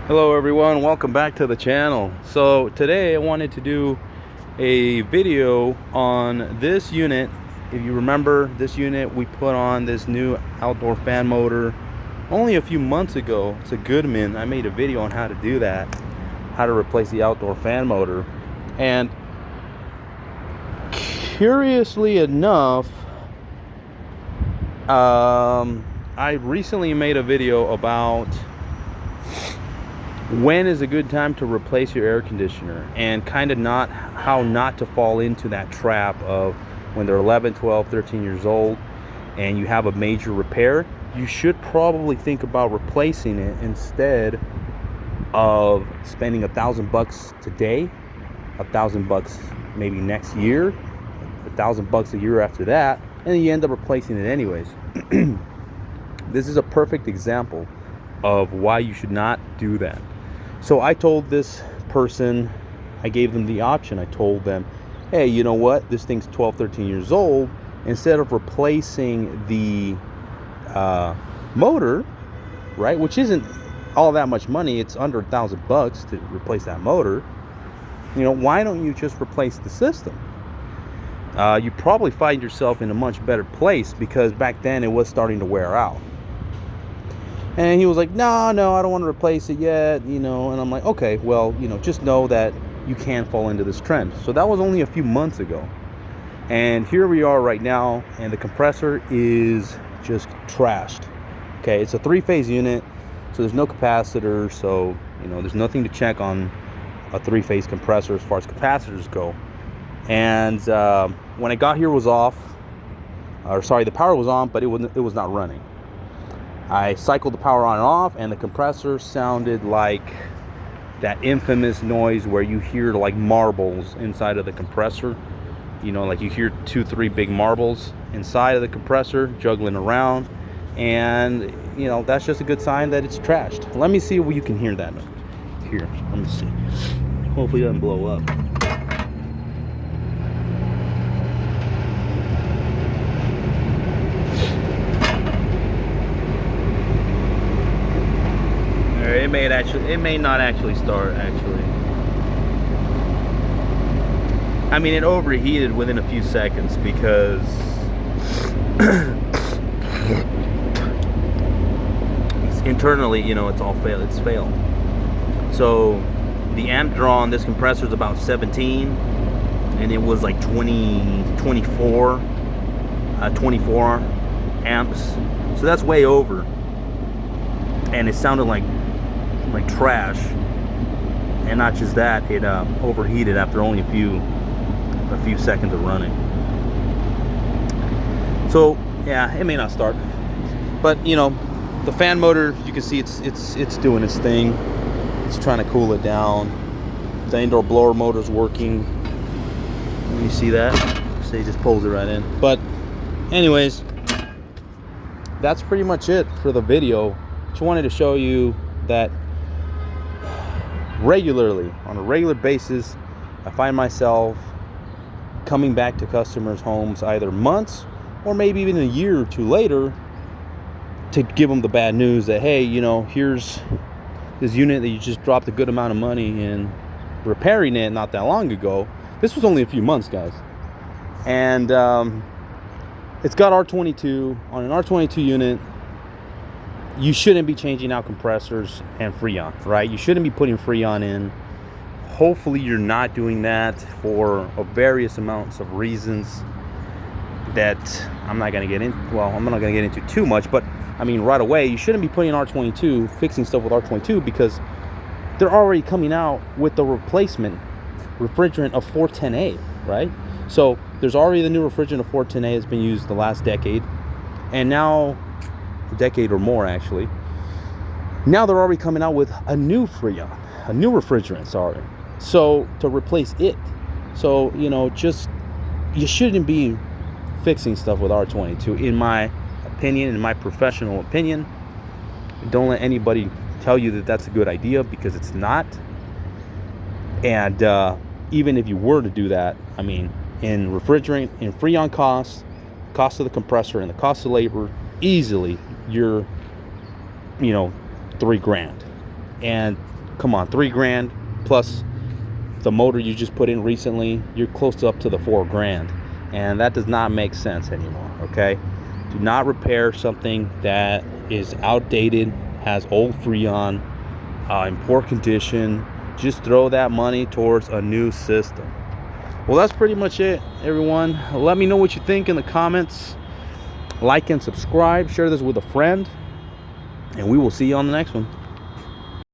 Hello everyone, welcome back to the channel. So today I wanted to do a video on this unit. If you remember, this unit we put on this new outdoor fan motor only a few months ago. It's a Goodman. I made a video on how to do that, how to replace the outdoor fan motor. And curiously enough, I recently made a video about when is a good time to replace your air conditioner, and kind of how not to fall into that trap of when they're 11, 12, 13 years old and you have a major repair. You should probably think about replacing it instead of spending $1,000 today, $1,000 maybe next year, $1,000 a year after that, and then you end up replacing it anyways. This is a perfect example of why you should not do that. So I told this person, I gave them the option. I told them, hey, you know what? This thing's 12, 13 years old. Instead of replacing the motor, right, which isn't all that much money, it's under $1,000 to replace that motor. You know, why don't you just replace the system? You probably find yourself in a much better place, because back then it was starting to wear out. And he was like, no, I don't want to replace it yet, you know. And I'm like, okay, well, you know, just know that you can fall into this trend. So that was only a few months ago. And here we are right now, and the compressor is just trashed. Okay, it's a 3-phase unit, so there's no capacitor. So, you know, there's nothing to check on a 3-phase compressor as far as capacitors go. And when I got here, it was off. The power was on, but it was not running. I cycled the power on and off, and the compressor sounded like that infamous noise where you hear like marbles inside of the compressor. You know, like you hear 2-3 big marbles inside of the compressor juggling around, and you know, that's just a good sign that it's trashed. Let me see if you can hear that. Here, let me see. Hopefully it doesn't blow up. It may not actually start, actually. I mean, it overheated within a few seconds because internally, you know, it's failed. So the amp draw on this compressor is about 17, and it was like 24 amps. So that's way over. And it sounded like trash. And not just that, it overheated after only a few seconds of running. So yeah, it may not start, but you know, the fan motor, you can see it's doing its thing. It's trying to cool it down. The indoor blower motor's working. You see that? So he just pulls it right in. But anyways, that's pretty much it for the video. Just wanted to show you that on a regular basis, I find myself coming back to customers' homes either months or maybe even a year or two later to give them the bad news that, hey, you know, here's this unit that you just dropped a good amount of money in repairing it not that long ago. This was only a few months, guys. And it's got R22. On an R22 unit, you shouldn't be changing out compressors and Freon, right? You shouldn't be putting Freon in. Hopefully you're not doing that for various amounts of reasons that I'm not going to get into too much. But I mean, right away, you shouldn't be putting R22, fixing stuff with R22, because they're already coming out with the replacement refrigerant of 410A, right? So there's already the new refrigerant of 410A that's been used the last decade, and now a decade or more, actually. Now they're already coming out with a new Freon, a new refrigerant, so to replace it. So, you know, you shouldn't be fixing stuff with R22, in my opinion, in my professional opinion. Don't let anybody tell you that that's a good idea, because it's not. And even if you were to do that, I mean, in refrigerant, in Freon cost of the compressor, and the cost of labor, easily you're, you know, $3,000. And come on, $3,000 plus the motor you just put in recently, you're close up to the $4,000, and that does not make sense anymore. Okay, do not repair something that is outdated, has old Freon, in poor condition. Just throw that money towards a new system. Well, that's pretty much it, everyone. Let me know what you think in the comments. Like and subscribe, share this with a friend, and we will see you on the next one.